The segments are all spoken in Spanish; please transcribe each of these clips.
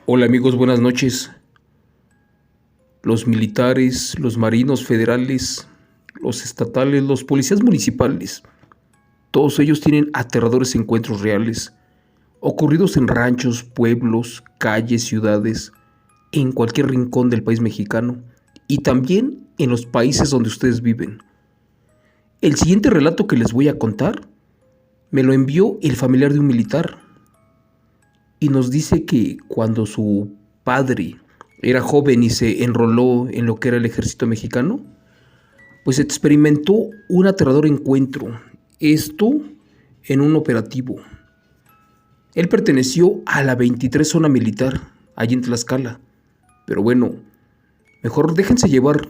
Hola amigos, buenas noches. Los militares, los marinos federales, los estatales, los policías municipales, todos ellos tienen aterradores encuentros reales, ocurridos en ranchos, pueblos, calles, ciudades, en cualquier rincón del país mexicano y también en los países donde ustedes viven. El siguiente relato que les voy a contar me lo envió el familiar de un militar y nos dice que cuando su padre era joven y se enroló en lo que era el ejército mexicano, pues experimentó un aterrador encuentro, esto en un operativo. Él perteneció a la 23 zona militar, allí en Tlaxcala, pero bueno, mejor déjense llevar,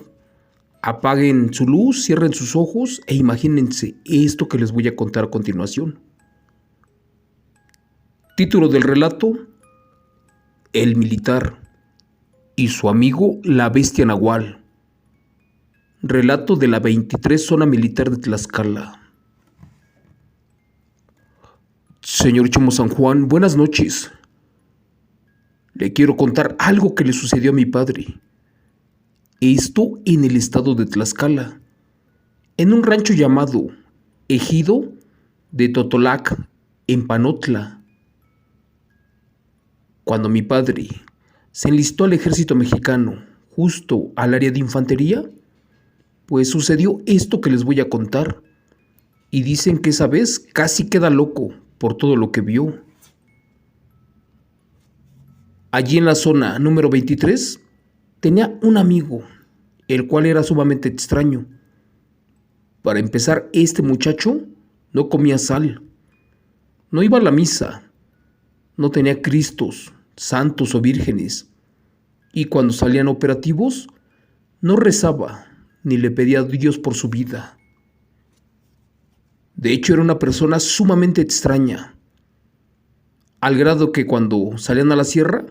apaguen su luz, cierren sus ojos e imagínense esto que les voy a contar a continuación. Título del relato: El militar y su amigo la bestia nahual. Relato de la 23 zona militar de Tlaxcala. Señor Chomo San Juan, buenas noches. Le quiero contar algo que le sucedió a mi padre. Esto en el estado de Tlaxcala, en un rancho llamado Ejido de Totolac, en Panotla. Cuando mi padre se enlistó al ejército mexicano, justo al área de infantería, pues sucedió esto que les voy a contar. Y dicen que esa vez casi queda loco por todo lo que vio. Allí en la zona número 23 tenía un amigo, el cual era sumamente extraño. Para empezar, este muchacho no comía sal, no iba a la misa, no tenía cristos, santos o vírgenes, y cuando salían operativos, no rezaba ni le pedía a Dios por su vida. De hecho, era una persona sumamente extraña, al grado que cuando salían a la sierra,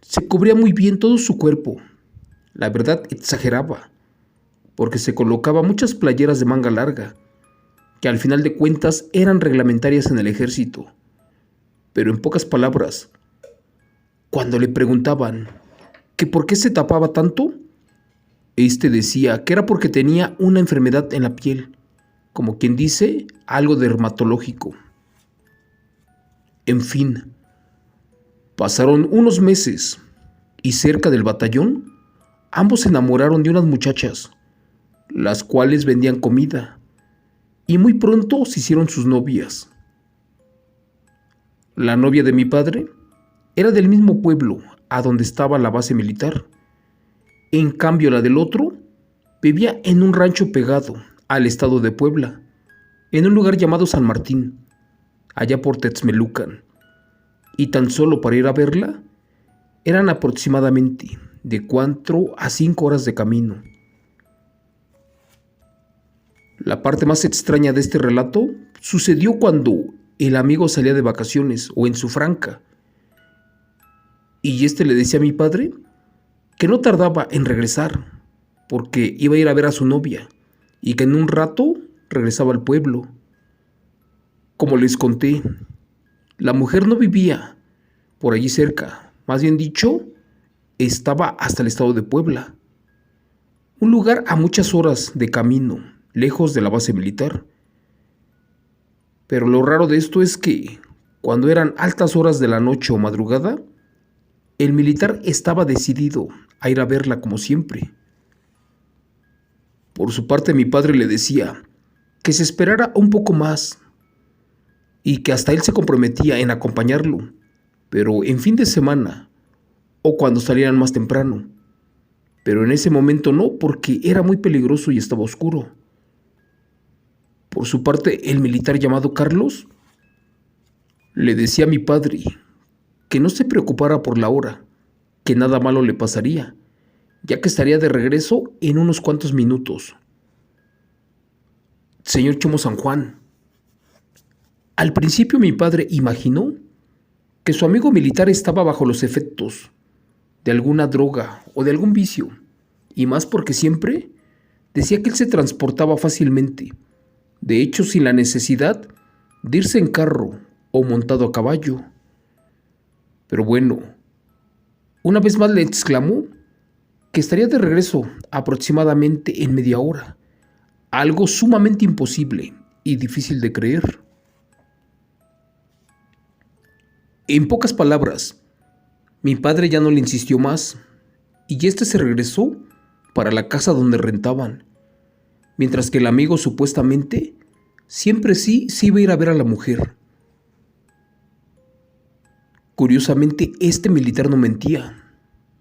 se cubría muy bien todo su cuerpo. La verdad, exageraba, porque se colocaba muchas playeras de manga larga, que al final de cuentas eran reglamentarias en el ejército. Pero en pocas palabras, cuando le preguntaban que por qué se tapaba tanto, este decía que era porque tenía una enfermedad en la piel, como quien dice, algo dermatológico. En fin, pasaron unos meses y cerca del batallón, ambos se enamoraron de unas muchachas, las cuales vendían comida, y muy pronto se hicieron sus novias. La novia de mi padre era del mismo pueblo a donde estaba la base militar. En cambio, la del otro vivía en un rancho pegado al estado de Puebla, en un lugar llamado San Martín, allá por Texmelucan. Y tan solo para ir a verla, eran aproximadamente de 4 a 5 horas de camino. La parte más extraña de este relato sucedió cuando el amigo salía de vacaciones o en su franca, y este le decía a mi padre que no tardaba en regresar, porque iba a ir a ver a su novia, y que en un rato regresaba al pueblo. Como les conté, la mujer no vivía por allí cerca, más bien dicho, estaba hasta el estado de Puebla, un lugar a muchas horas de camino, lejos de la base militar. Pero lo raro de esto es que, cuando eran altas horas de la noche o madrugada, el militar estaba decidido a ir a verla como siempre. Por su parte, mi padre le decía que se esperara un poco más y que hasta él se comprometía en acompañarlo, pero en fin de semana o cuando salieran más temprano. Pero en ese momento no, porque era muy peligroso y estaba oscuro. Por su parte, el militar llamado Carlos le decía a mi padre que no se preocupara por la hora, que nada malo le pasaría, ya que estaría de regreso en unos cuantos minutos. Señor Chomo San Juan, al principio mi padre imaginó que su amigo militar estaba bajo los efectos de alguna droga o de algún vicio, y más porque siempre decía que él se transportaba fácilmente, de hecho sin la necesidad de irse en carro o montado a caballo. Pero bueno, Una vez más le exclamó que estaría de regreso aproximadamente en media hora, algo sumamente imposible y difícil de creer. En pocas palabras, mi padre ya no le insistió más y este se regresó para la casa donde rentaban, mientras que el amigo supuestamente siempre sí se iba a ir a ver a la mujer. Curiosamente, este militar no mentía,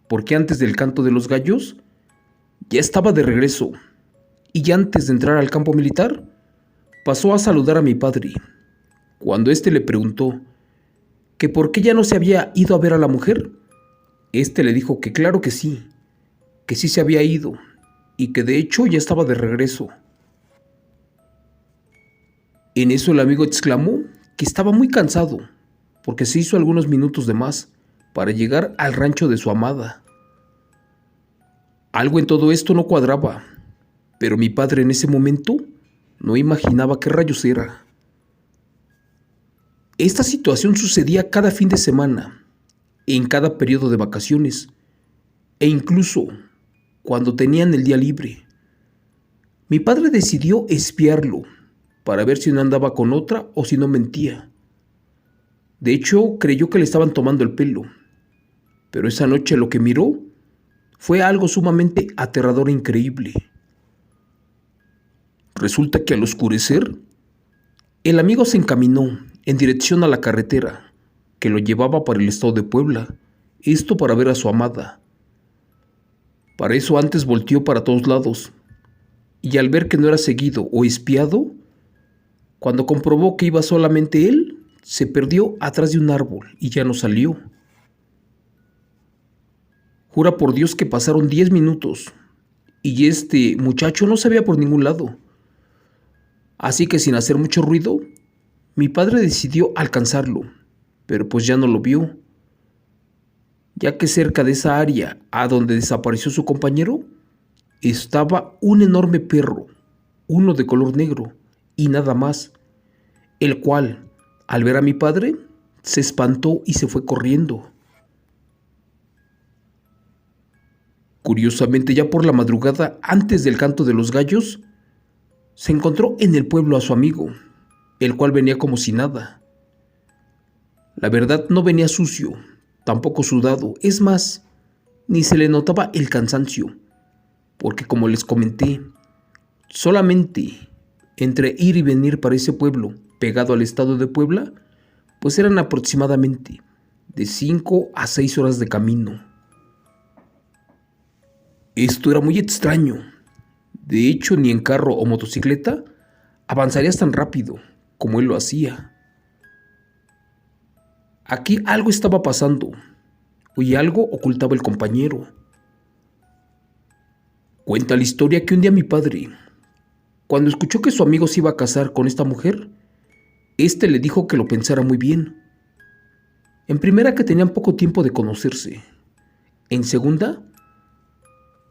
porque antes del canto de los gallos ya estaba de regreso y ya antes de entrar al campo militar pasó a saludar a mi padre. Cuando éste le preguntó que por qué ya no se había ido a ver a la mujer, éste le dijo que claro que sí se había ido y que de hecho ya estaba de regreso. En eso el amigo exclamó que estaba muy cansado porque se hizo algunos minutos de más para llegar al rancho de su amada. Algo en todo esto no cuadraba, pero mi padre en ese momento no imaginaba qué rayos era. Esta situación sucedía cada fin de semana, en cada periodo de vacaciones, e incluso cuando tenían el día libre. Mi padre decidió espiarlo para ver si no andaba con otra o si no mentía. De hecho, creyó que le estaban tomando el pelo, pero esa noche lo que miró fue algo sumamente aterrador e increíble. Resulta que al oscurecer, el amigo se encaminó en dirección a la carretera que lo llevaba para el estado de Puebla, esto para ver a su amada. Para eso antes volteó para todos lados, y al ver que no era seguido o espiado, cuando comprobó que iba solamente él, se perdió atrás de un árbol y ya no salió. Jura por Dios que pasaron 10 minutos y este muchacho no se veía por ningún lado. Así que sin hacer mucho ruido, mi padre decidió alcanzarlo, pero pues ya no lo vio, ya que cerca de esa área a donde desapareció su compañero, estaba un enorme perro, uno de color negro y nada más, el cual, al ver a mi padre, se espantó y se fue corriendo. Curiosamente, ya por la madrugada, antes del canto de los gallos, se encontró en el pueblo a su amigo, el cual venía como si nada. La verdad, no venía sucio, tampoco sudado, es más, ni se le notaba el cansancio, porque como les comenté, solamente entre ir y venir para ese pueblo pegado al estado de Puebla, pues eran aproximadamente de 5 a 6 horas de camino. Esto era muy extraño. De hecho, ni en carro o motocicleta avanzarías tan rápido como él lo hacía. Aquí algo estaba pasando, y algo ocultaba el compañero. Cuenta la historia que un día mi padre, cuando escuchó que su amigo se iba a casar con esta mujer, este le dijo que lo pensara muy bien. En primera, que tenían poco tiempo de conocerse. En segunda,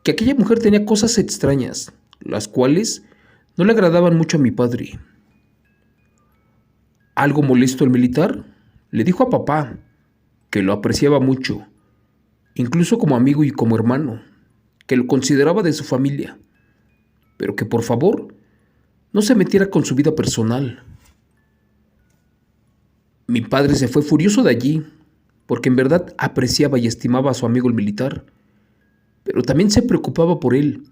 que aquella mujer tenía cosas extrañas, las cuales no le agradaban mucho a mi padre. Algo molesto el militar le dijo a papá que lo apreciaba mucho, incluso como amigo y como hermano, que lo consideraba de su familia, pero que por favor no se metiera con su vida personal. Mi padre se fue furioso de allí, porque en verdad apreciaba y estimaba a su amigo el militar, pero también se preocupaba por él,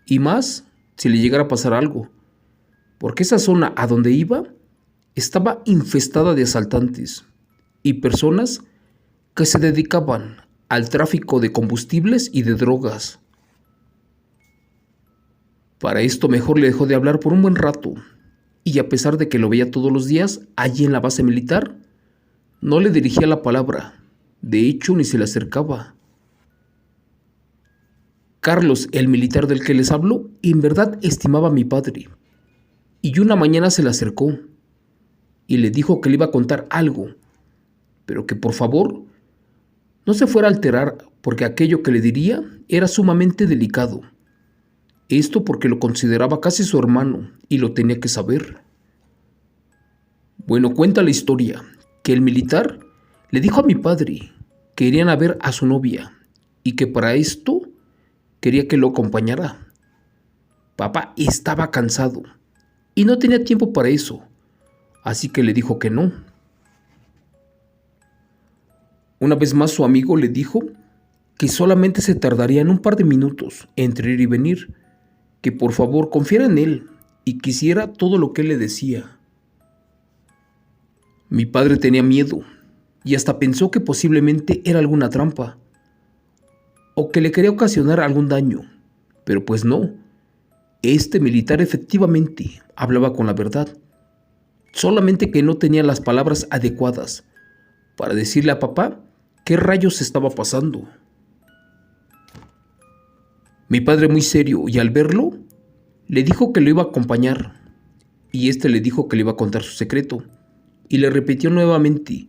y más si le llegara a pasar algo, porque esa zona a donde iba estaba infestada de asaltantes y personas que se dedicaban al tráfico de combustibles y de drogas. Para esto mejor le dejó de hablar por un buen rato, y a pesar de que lo veía todos los días allí en la base militar, no le dirigía la palabra, de hecho ni se le acercaba. Carlos, el militar del que les hablo, en verdad estimaba a mi padre, y una mañana se le acercó y le dijo que le iba a contar algo, pero que por favor no se fuera a alterar porque aquello que le diría era sumamente delicado. Esto porque lo consideraba casi su hermano y lo tenía que saber. Bueno, cuenta la historia que el militar le dijo a mi padre que irían a ver a su novia y que para esto quería que lo acompañara. Papá estaba cansado y no tenía tiempo para eso, así que le dijo que no. Una vez más su amigo le dijo que solamente se tardarían un par de minutos entre ir y venir, que por favor confiara en él y quisiera todo lo que él le decía. Mi padre tenía miedo y hasta pensó que posiblemente era alguna trampa o que le quería ocasionar algún daño, pero pues no. Este militar efectivamente hablaba con la verdad, solamente que no tenía las palabras adecuadas para decirle a papá qué rayos estaba pasando. Mi padre, muy serio, y al verlo, le dijo que lo iba a acompañar, y este le dijo que le iba a contar su secreto, y le repitió nuevamente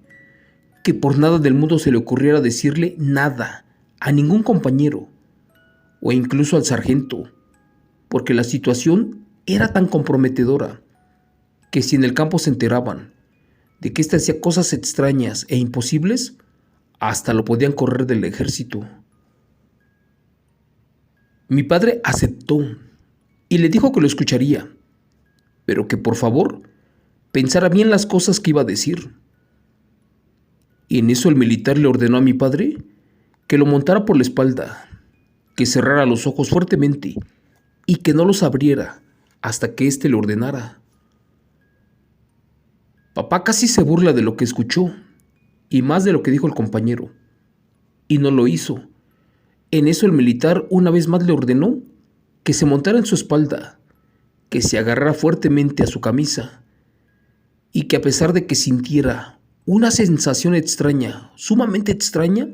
que por nada del mundo se le ocurriera decirle nada a ningún compañero, o incluso al sargento, porque la situación era tan comprometedora que si en el campo se enteraban de que éste hacía cosas extrañas e imposibles, hasta lo podían correr del ejército. Mi padre aceptó y le dijo que lo escucharía, pero que por favor pensara bien las cosas que iba a decir. Y en eso el militar le ordenó a mi padre que lo montara por la espalda, que cerrara los ojos fuertemente y que no los abriera hasta que éste le ordenara. Papá casi se burla de lo que escuchó y más de lo que dijo el compañero, y no lo hizo. En eso el militar una vez más le ordenó que se montara en su espalda, que se agarrara fuertemente a su camisa y que a pesar de que sintiera una sensación extraña, sumamente extraña,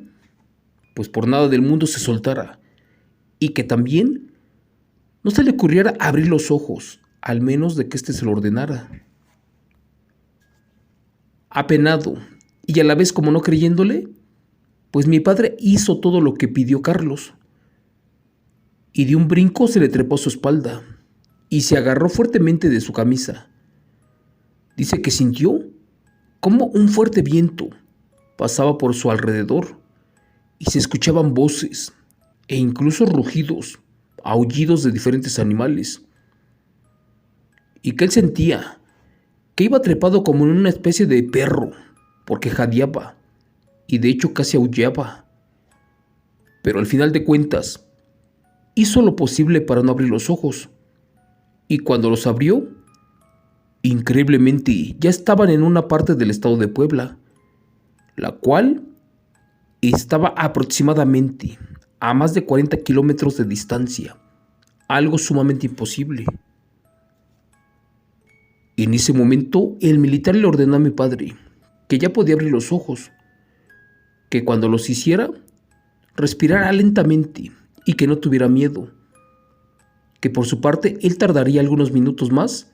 pues por nada del mundo se soltara y que también no se le ocurriera abrir los ojos, al menos de que éste se lo ordenara. Apenado y a la vez como no creyéndole, pues mi padre hizo todo lo que pidió Carlos, y de un brinco se le trepó a su espalda y se agarró fuertemente de su camisa. Dice que sintió como un fuerte viento pasaba por su alrededor y se escuchaban voces e incluso rugidos, aullidos de diferentes animales, y que él sentía que iba trepado como en una especie de perro, porque jadeaba y de hecho casi aullaba, pero al final de cuentas hizo lo posible para no abrir los ojos, y cuando los abrió, increíblemente ya estaban en una parte del estado de Puebla, la cual estaba aproximadamente a más de 40 kilómetros de distancia, algo sumamente imposible. En ese momento el militar le ordenó a mi padre que ya podía abrir los ojos, que cuando los hiciera, respirara lentamente y que no tuviera miedo, que por su parte él tardaría algunos minutos más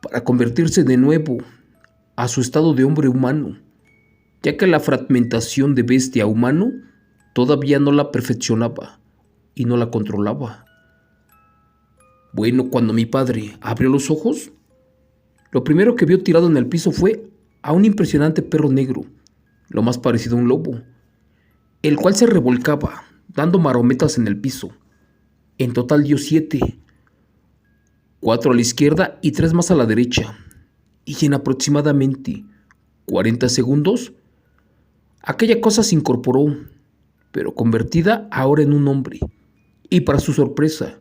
para convertirse de nuevo a su estado de hombre humano, ya que la fragmentación de bestia a humano todavía no la perfeccionaba y no la controlaba. Bueno, cuando mi padre abrió los ojos, lo primero que vio tirado en el piso fue a un impresionante perro negro, lo más parecido a un lobo, el cual se revolcaba, dando marometas en el piso. En total dio 7, 4 a la izquierda y 3 más a la derecha, y en aproximadamente 40 segundos, aquella cosa se incorporó, pero convertida ahora en un hombre, y para su sorpresa,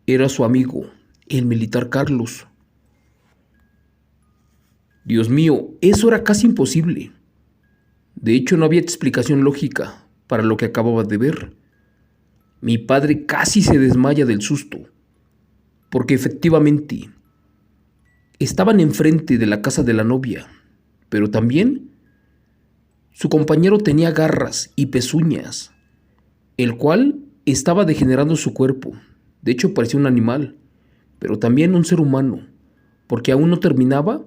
era su amigo, el militar Carlos. Dios mío, eso era casi imposible. De hecho, no había explicación lógica para lo que acababa de ver. Mi padre casi se desmaya del susto, porque efectivamente estaban enfrente de la casa de la novia, pero también su compañero tenía garras y pezuñas, el cual estaba degenerando su cuerpo. De hecho, parecía un animal, pero también un ser humano, porque aún no terminaba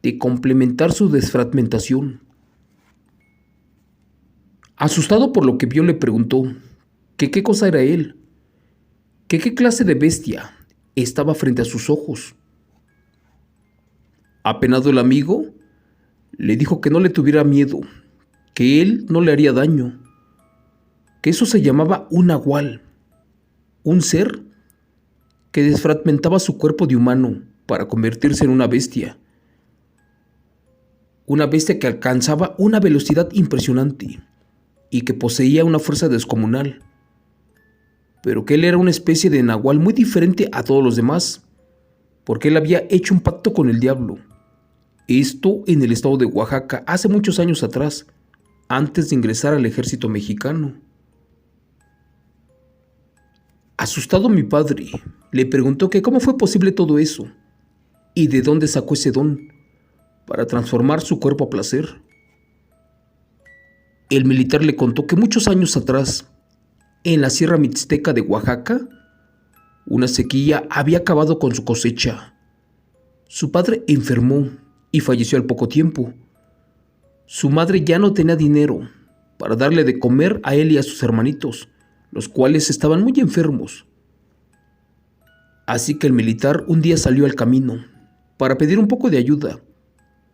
de complementar su desfragmentación. Asustado por lo que vio, le preguntó que qué cosa era él, que qué clase de bestia estaba frente a sus ojos. Apenado el amigo, le dijo que no le tuviera miedo, que él no le haría daño, que eso se llamaba un nahual, un ser que desfragmentaba su cuerpo de humano para convertirse en una bestia que alcanzaba una velocidad impresionante y que poseía una fuerza descomunal, pero que él era una especie de nahual muy diferente a todos los demás, porque él había hecho un pacto con el diablo. Esto en el estado de Oaxaca hace muchos años atrás, antes de ingresar al ejército mexicano. Asustado mi padre, le preguntó que cómo fue posible todo eso y de dónde sacó ese don para transformar su cuerpo a placer. El militar le contó que muchos años atrás, en la Sierra Mixteca de Oaxaca, una sequía había acabado con su cosecha. Su padre enfermó y falleció al poco tiempo. Su madre ya no tenía dinero para darle de comer a él y a sus hermanitos, los cuales estaban muy enfermos. Así que el militar un día salió al camino para pedir un poco de ayuda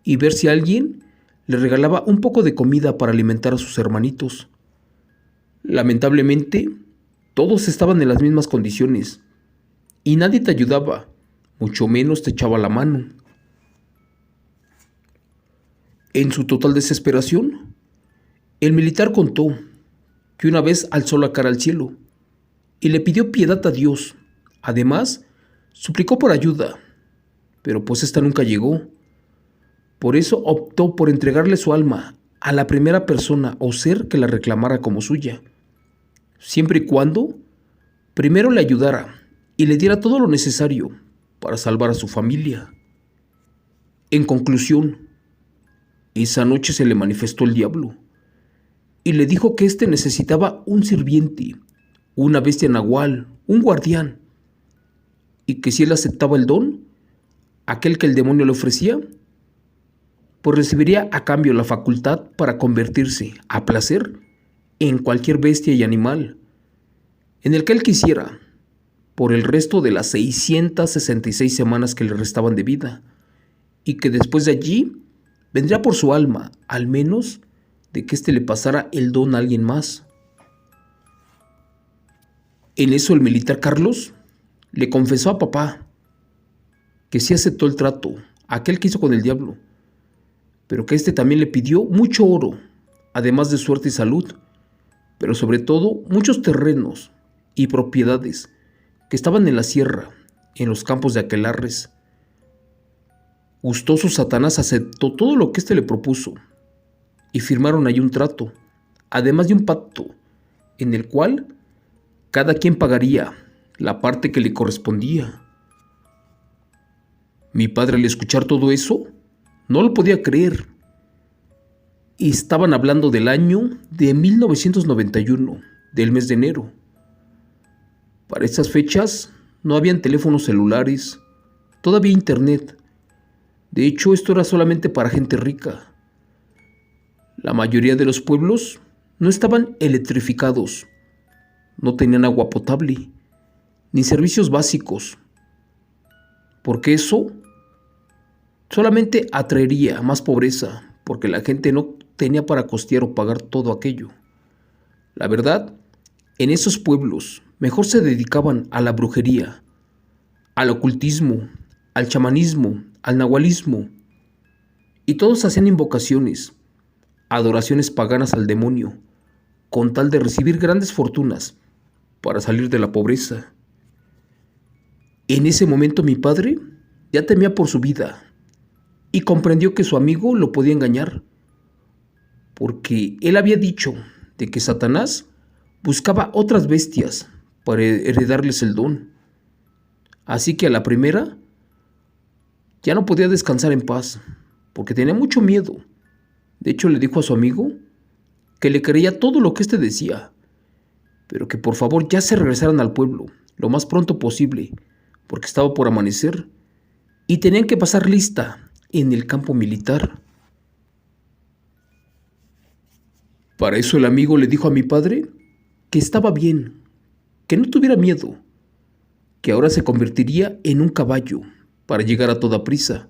y ver si alguien le regalaba un poco de comida para alimentar a sus hermanitos. Lamentablemente, todos estaban en las mismas condiciones y nadie te ayudaba, mucho menos te echaba la mano. En su total desesperación, el militar contó que una vez alzó la cara al cielo y le pidió piedad a Dios. Además, suplicó por ayuda, pero pues esta nunca llegó. Por eso optó por entregarle su alma a la primera persona o ser que la reclamara como suya, siempre y cuando primero le ayudara y le diera todo lo necesario para salvar a su familia. En conclusión, esa noche se le manifestó el diablo y le dijo que éste necesitaba un sirviente, una bestia nahual, un guardián, y que si él aceptaba el don, aquel que el demonio le ofrecía, pues recibiría a cambio la facultad para convertirse, a placer, en cualquier bestia y animal, en el que él quisiera, por el resto de las 666 semanas que le restaban de vida, y que después de allí vendría por su alma, al menos de que éste le pasara el don a alguien más. En eso el militar Carlos le confesó a papá que sí aceptó el trato, aquel que hizo con el diablo, pero que éste también le pidió mucho oro, además de suerte y salud, pero sobre todo muchos terrenos y propiedades que estaban en la sierra, en los campos de aquelarres. Gustoso Satanás aceptó todo lo que éste le propuso y firmaron allí un trato, además de un pacto, en el cual cada quien pagaría la parte que le correspondía. Mi padre, al escuchar todo eso, no lo podía creer. Y estaban hablando del año de 1991, del mes de enero. Para estas fechas no habían teléfonos celulares, todavía internet. De hecho, esto era solamente para gente rica. La mayoría de los pueblos no estaban electrificados, no tenían agua potable, ni servicios básicos, porque eso solamente atraería más pobreza, porque la gente no tenía para costear o pagar todo aquello. La verdad, en esos pueblos mejor se dedicaban a la brujería, al ocultismo, al chamanismo, al nahualismo, y todos hacían invocaciones, adoraciones paganas al demonio, con tal de recibir grandes fortunas para salir de la pobreza. En ese momento mi padre ya temía por su vida y comprendió que su amigo lo podía engañar, porque él había dicho de que Satanás buscaba otras bestias para heredarles el don. Así que a la primera ya no podía descansar en paz, porque tenía mucho miedo. De hecho, le dijo a su amigo que le creía todo lo que éste decía, pero que por favor ya se regresaran al pueblo lo más pronto posible, porque estaba por amanecer y tenían que pasar lista en el campo militar. Para eso el amigo le dijo a mi padre que estaba bien, que no tuviera miedo, que ahora se convertiría en un caballo para llegar a toda prisa,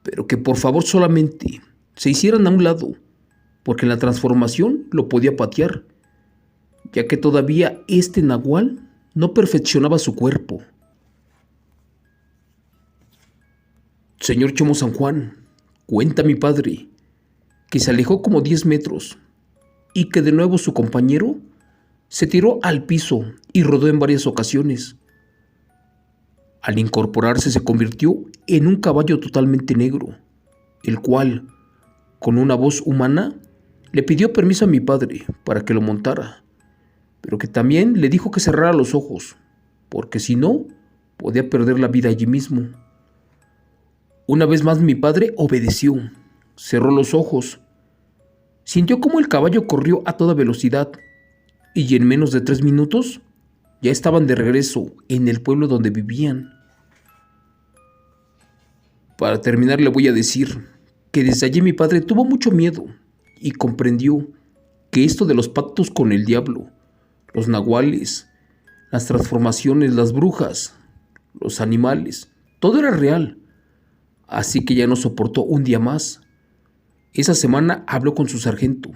pero que por favor solamente se hicieran a un lado porque en la transformación lo podía patear, ya que todavía este nahual no perfeccionaba su cuerpo. Señor Chemo San Juan, cuenta mi padre, que se alejó como 10 metros y que de nuevo su compañero se tiró al piso y rodó en varias ocasiones. Al incorporarse se convirtió en un caballo totalmente negro, el cual, con una voz humana, le pidió permiso a mi padre para que lo montara, pero que también le dijo que cerrara los ojos, porque si no, podía perder la vida allí mismo. Una vez más mi padre obedeció, cerró los ojos, sintió cómo el caballo corrió a toda velocidad y en menos de 3 minutos ya estaban de regreso en el pueblo donde vivían. Para terminar le voy a decir que desde allí mi padre tuvo mucho miedo y comprendió que esto de los pactos con el diablo, los nahuales, las transformaciones, las brujas, los animales, todo era real. Así que ya no soportó un día más. Esa semana habló con su sargento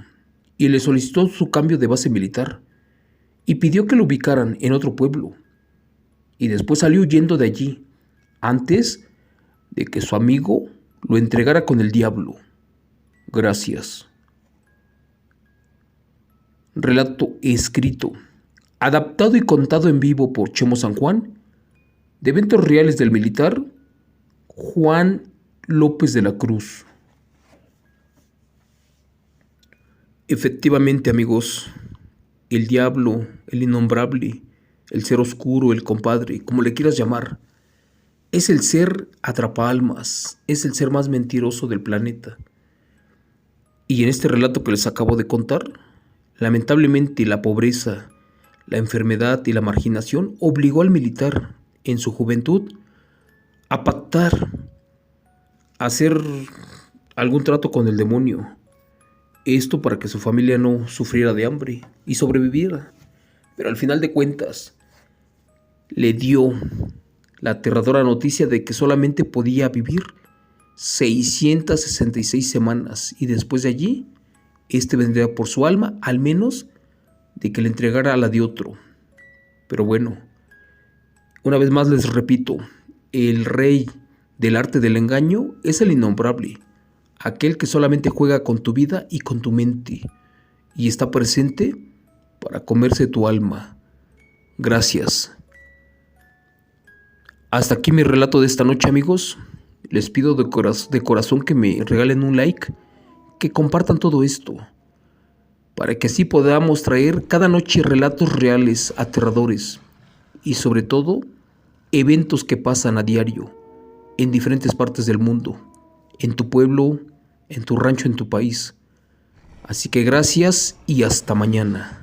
y le solicitó su cambio de base militar y pidió que lo ubicaran en otro pueblo. Y después salió huyendo de allí, antes de que su amigo lo entregara con el diablo. Gracias. Relato escrito, adaptado y contado en vivo por Chemo San Juan, de eventos reales del militar Juan López de la Cruz. Efectivamente, amigos, el diablo, el innombrable, el ser oscuro, el compadre, como le quieras llamar, es el ser atrapaalmas, es el ser más mentiroso del planeta. Y en este relato que les acabo de contar, lamentablemente la pobreza, la enfermedad y la marginación obligó al militar en su juventud a pactar, a hacer algún trato con el demonio. Esto para que su familia no sufriera de hambre y sobreviviera. Pero al final de cuentas, le dio la aterradora noticia de que solamente podía vivir 666 semanas y después de allí, este vendría por su alma, al menos de que le entregara a la de otro. Pero bueno, una vez más les repito, el rey del arte del engaño es el innombrable, aquel que solamente juega con tu vida y con tu mente, y está presente para comerse tu alma. Gracias. Hasta aquí mi relato de esta noche, amigos. Les pido de corazón que me regalen un like, que compartan todo esto, para que así podamos traer cada noche relatos reales, aterradores, y sobre todo, eventos que pasan a diario, en diferentes partes del mundo, en tu pueblo, en tu rancho, en tu país. Así que gracias y hasta mañana.